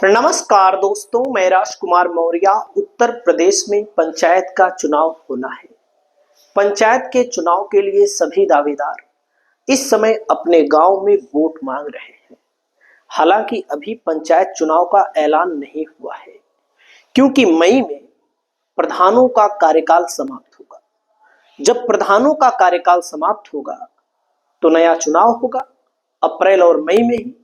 नमस्कार दोस्तों, मैं राजकुमार मौर्य। उत्तर प्रदेश में पंचायत का चुनाव होना है। पंचायत के चुनाव के लिए सभी दावेदार इस समय अपने गांव में वोट मांग रहे हैं। हालांकि अभी पंचायत चुनाव का ऐलान नहीं हुआ है, क्योंकि मई में प्रधानों का कार्यकाल समाप्त होगा। जब प्रधानों का कार्यकाल समाप्त होगा तो नया चुनाव होगा अप्रैल और मई में ही।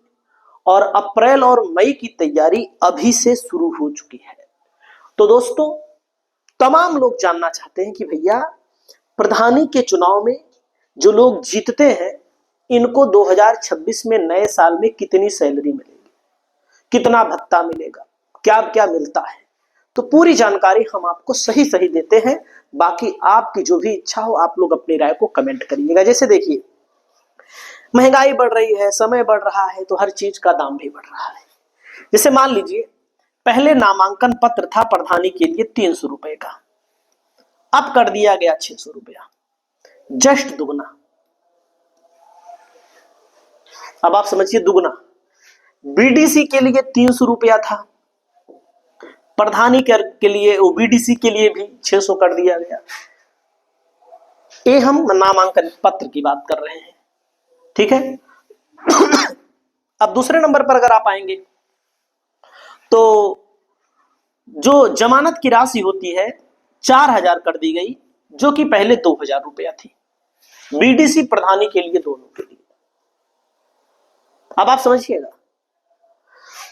और अप्रैल और मई की तैयारी अभी से शुरू हो चुकी है। तो दोस्तों, तमाम लोग जानना चाहते हैं कि भैया प्रधानी के चुनाव में जो लोग जीतते हैं इनको 2026 में नए साल में कितनी सैलरी मिलेगी, कितना भत्ता मिलेगा, क्या क्या मिलता है। तो पूरी जानकारी हम आपको सही सही देते हैं। बाकी आपकी जो भी इच्छा हो आप लोग अपनी राय को कमेंट करिएगा। जैसे देखिए, महंगाई बढ़ रही है, समय बढ़ रहा है, तो हर चीज का दाम भी बढ़ रहा है। जैसे मान लीजिए, पहले नामांकन पत्र था प्रधानी के लिए 300 रुपए का, अब कर दिया गया 600 रुपया, जस्ट दुगना। अब आप समझिए, दुगना। बीडीसी के लिए 300 रुपया था, प्रधानी के लिए ओबीडीसी के लिए भी 600 कर दिया गया। ये हम नामांकन पत्र की बात कर रहे हैं, ठीक है। अब दूसरे नंबर पर अगर आप आएंगे तो जो जमानत की राशि होती है 4000 कर दी गई, जो कि पहले 2000 रुपया थी, बीडीसी प्रधानी के लिए, दोनों के लिए। अब आप समझिएगा।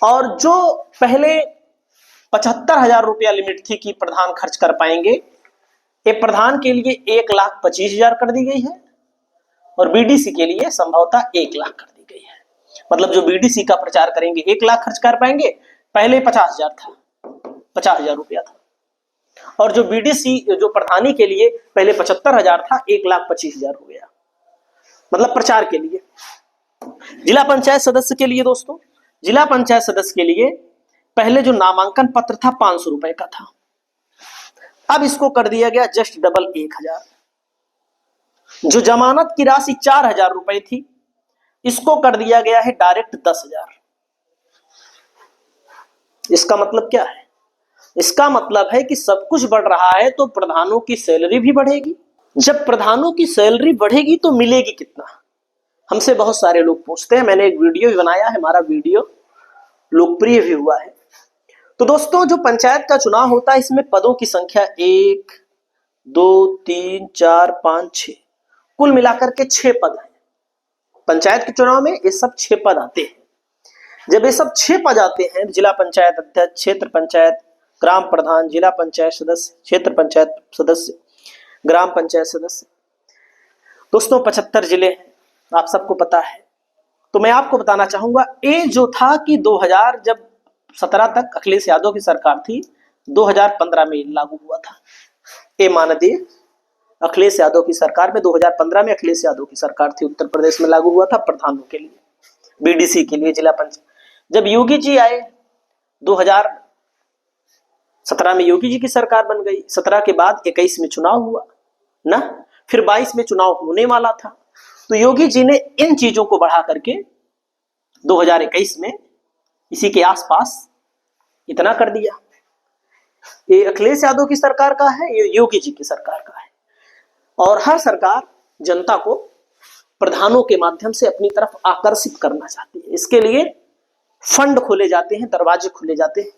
और जो पहले 75,000 रुपया लिमिट थी कि प्रधान खर्च कर पाएंगे, ये प्रधान के लिए 1,25,000 कर दी गई है और बीडीसी के लिए संभवतः 1 लाख कर दी गई है। मतलब जो बीडीसी का प्रचार करेंगे 1 लाख खर्च कर पाएंगे, पहले 50,000 था, 50,000 रुपया था। और जो बीडीसी जो प्रधानी के लिए पहले 75,000 था, 1,25,000 हो गया, मतलब प्रचार के लिए। जिला पंचायत सदस्य के लिए दोस्तों, जिला पंचायत सदस्य के लिए पहले जो नामांकन पत्र था 500 रुपए का था, अब इसको कर दिया गया जस्ट डबल 1,000। जो जमानत की राशि 4,000 रुपए थी, इसको कर दिया गया है डायरेक्ट 10,000। इसका मतलब क्या है? इसका मतलब है कि सब कुछ बढ़ रहा है तो प्रधानों की सैलरी भी बढ़ेगी। जब प्रधानों की सैलरी बढ़ेगी तो मिलेगी कितना? हमसे बहुत सारे लोग पूछते हैं। मैंने एक वीडियो भी बनाया है, हमारा वीडियो लोकप्रिय भी हुआ है। तो दोस्तों, जो पंचायत का चुनाव होता है इसमें पदों की संख्या 1 2 3 4 5 6, कुल मिलाकर के 6 पद हैं। पंचायत के चुनाव में ये सब 6 पद आते हैं। जब ये सब 6 पद आते हैं, जिला पंचायत अध्यक्ष, क्षेत्र पंचायत, ग्राम प्रधान, जिला पंचायत सदस्य, क्षेत्र पंचायत सदस्य, ग्राम पंचायत सदस्य। दोस्तों 75 जिले हैं, आप सबको पता है। तो मैं आपको बताना चाहूंगा, ये जो था कि 2017 तक अखिलेश यादव की सरकार थी, 2015 में लागू हुआ था। ये माननीय अखिलेश यादव की सरकार में 2015 में अखिलेश यादव की सरकार थी, उत्तर प्रदेश में लागू हुआ था प्रधानों के लिए, बीडीसी के लिए, जिला पंचायत। जब योगी जी आए 2017 में, योगी जी की सरकार बन गई। 17 के बाद 21 में चुनाव हुआ ना, फिर 22 में चुनाव होने वाला था। तो योगी जी ने इन चीजों को बढ़ा करके 2021 में इसी के आसपास इतना कर दिया। ये अखिलेश यादव की सरकार का है, ये योगी जी की सरकार का है। और हर सरकार जनता को प्रधानों के माध्यम से अपनी तरफ आकर्षित करना चाहती है। इसके लिए फंड खोले जाते हैं, दरवाजे खोले जाते हैं।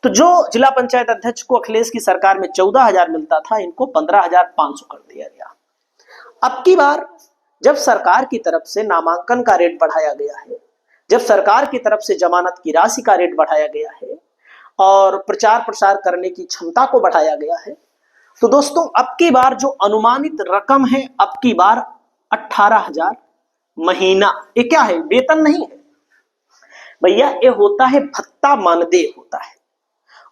तो जो जिला पंचायत अध्यक्ष को अखिलेश की सरकार में 14,000 मिलता था, इनको 15,500 कर दिया गया। अब की बार जब सरकार की तरफ से नामांकन का रेट बढ़ाया गया है, जब सरकार की तरफ से जमानत की राशि का रेट बढ़ाया गया है और प्रचार प्रसार करने की क्षमता को बढ़ाया गया है, तो दोस्तों अब की बार जो अनुमानित रकम है, अब की बार 18,000 महीना। ये क्या है? वेतन नहीं है भैया, ये होता है भत्ता, मानदेय होता है।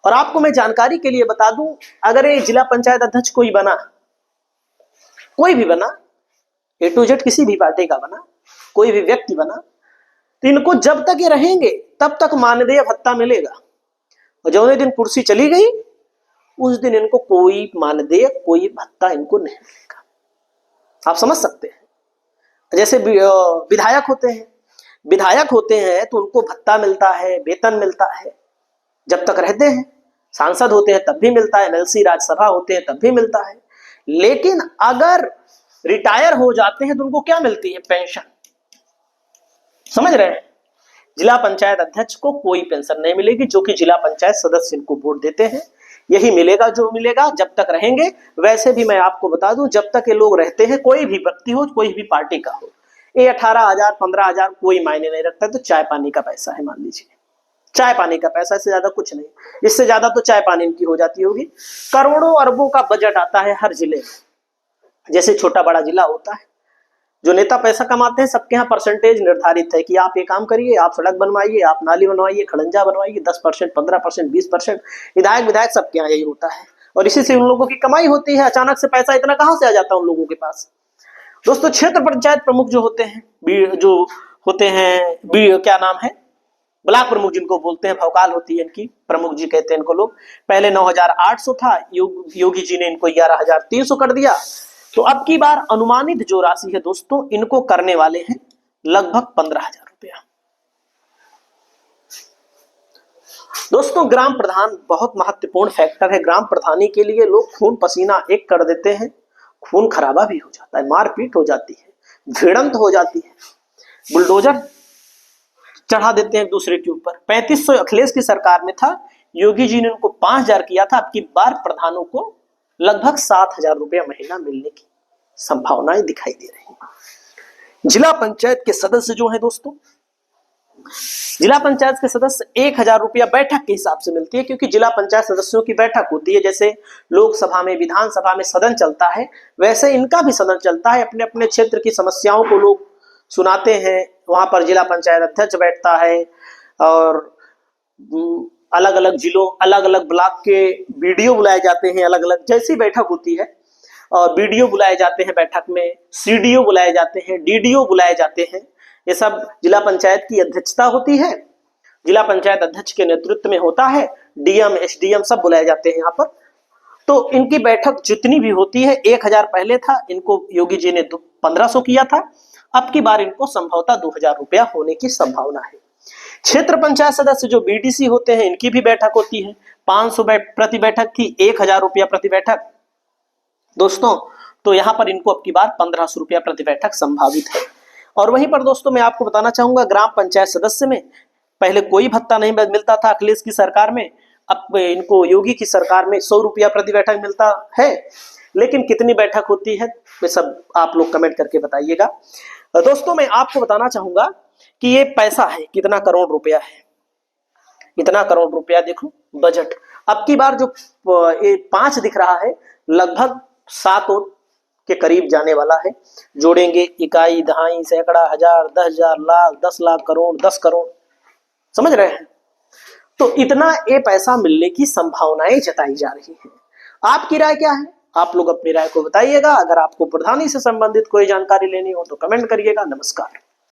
और आपको मैं जानकारी के लिए बता दूं, अगर ये जिला पंचायत अध्यक्ष कोई बना, कोई भी बना, A to Z किसी भी पार्टी का बना, कोई भी व्यक्ति बना, तो इनको जब तक ये रहेंगे तब तक मानदेय भत्ता मिलेगा। और जो दिन कुर्सी चली गई उस दिन इनको कोई मानदेय, कोई भत्ता इनको नहीं मिलेगा। आप समझ सकते हैं। जैसे विधायक होते हैं, विधायक होते हैं तो उनको भत्ता मिलता है, वेतन मिलता है जब तक रहते हैं। सांसद होते हैं तब भी मिलता है, एमएलसी राज्यसभा होते हैं तब भी मिलता है। लेकिन अगर रिटायर हो जाते हैं तो उनको क्या मिलती है? पेंशन। समझ रहे हैं? जिला पंचायत अध्यक्ष को कोई पेंशन नहीं मिलेगी, जो कि जिला पंचायत सदस्य इनको वोट देते हैं यही मिलेगा जो मिलेगा जब तक रहेंगे। वैसे भी मैं आपको बता दूं, जब तक ये लोग रहते हैं, कोई भी व्यक्ति हो, कोई भी पार्टी का हो, ये 18,000 15,000 कोई मायने नहीं रखता है। तो चाय पानी का पैसा है, मान लीजिए चाय पानी का पैसा, इससे ज्यादा कुछ नहीं। इससे ज्यादा तो चाय पानी इनकी हो जाती होगी। करोड़ों अरबों का बजट आता है हर जिले में। जैसे छोटा बड़ा जिला होता है, जो नेता पैसा कमाते हैं सबके यहाँ परसेंटेज निर्धारित है कि आप ये काम करिए, आप सड़क बनवाइए, आप नाली बनवाइए, खड़ंजा बनवाइए, 10%, 15%, 20%। विधायक सबके यहाँ यही होता है और इसी से उन लोगों की कमाई होती है। अचानक से पैसा इतना कहां से आ जाता है उन लोगों के पास? दोस्तों, क्षेत्र पंचायत प्रमुख जो होते हैं, क्या नाम है, ब्लॉक प्रमुख जिनको बोलते हैं, भौकाल होती है इनकी, प्रमुख जी कहते हैं इनको लोग। पहले 9,800 था, योगी जी ने इनको 11,300 कर दिया। तो अब की बार अनुमानित जो राशि है दोस्तों, इनको करने वाले हैं लगभग 15,000 रुपया। दोस्तों, ग्राम प्रधान बहुत महत्वपूर्ण फैक्टर है। ग्राम प्रधानी के लिए लोग खून पसीना एक कर देते हैं, खून खराबा भी हो जाता है, मारपीट हो जाती है, भिड़ंत हो जाती है, बुलडोजर चढ़ा देते हैं एक दूसरे के ऊपर। 3500 अखिलेश की सरकार में था, योगी जी ने उनको 5,000 किया था। अब की बार प्रधानों को लगभग 7,000 रुपया महीना मिलने की संभावनाएं दिखाई दे रही हैं। जिला पंचायत के सदस्य जो हैं दोस्तों, जिला पंचायत के सदस्य 1,000 रुपया बैठक के हिसाब से मिलती है, क्योंकि जिला पंचायत सदस्यों की बैठक होती है। जैसे लोकसभा में, विधानसभा में सदन चलता है, वैसे इनका भी सदन चलता है। अपने अपने क्षेत्र की समस्याओं को लोग सुनाते हैं, वहां पर जिला पंचायत अध्यक्ष बैठता है और अलग अलग जिलों, अलग अलग ब्लॉक के बीडीओ बुलाए जाते हैं। अलग अलग जैसी बैठक होती है, और बीडीओ बुलाए जाते हैं बैठक में, सीडीओ बुलाए जाते हैं, डीडीओ बुलाए जाते हैं। ये सब जिला पंचायत की अध्यक्षता होती है, जिला पंचायत अध्यक्ष के नेतृत्व में होता है। डीएम, एसडीएम सब बुलाए जाते हैं यहाँ पर। तो इनकी बैठक जितनी भी होती है, 1,000 पहले था, इनको योगी जी ने 1,500 किया था। अब की बार इनको संभवतः 2,000 रुपया होने की संभावना है। क्षेत्र पंचायत सदस्य जो बीडीसी होते हैं, इनकी भी बैठक होती है। 500 प्रति बैठक थी, 1,000 रुपया प्रति बैठक दोस्तों। तो यहाँ पर इनको अब की बार 1,500 रुपया प्रति बैठक संभावित है। और वहीं पर दोस्तों मैं आपको बताना चाहूंगा, ग्राम पंचायत सदस्य में पहले कोई भत्ता नहीं मिलता था अखिलेश की सरकार में। अब इनको योगी की सरकार में 100 रुपया प्रति बैठक मिलता है। लेकिन कितनी बैठक होती है वे सब आप लोग कमेंट करके बताइएगा। दोस्तों, मैं आपको बताना चाहूंगा कि ये पैसा है कितना करोड़ रुपया है। इतना करोड़ रुपया देखो बजट। अब की बार जो 5 दिख रहा है, लगभग 7 के करीब जाने वाला है। जोड़ेंगे इकाई, दहाई, सैकड़ा, हजार, 10,000, लाख, 10 लाख, करोड़, 10 करोड़। समझ रहे हैं? तो इतना ये पैसा मिलने की संभावनाएं जताई जा रही है। आपकी राय क्या है? आप लोग अपनी राय को बताइएगा। अगर आपको प्रधानी से संबंधित कोई जानकारी लेनी हो तो कमेंट करिएगा। नमस्कार।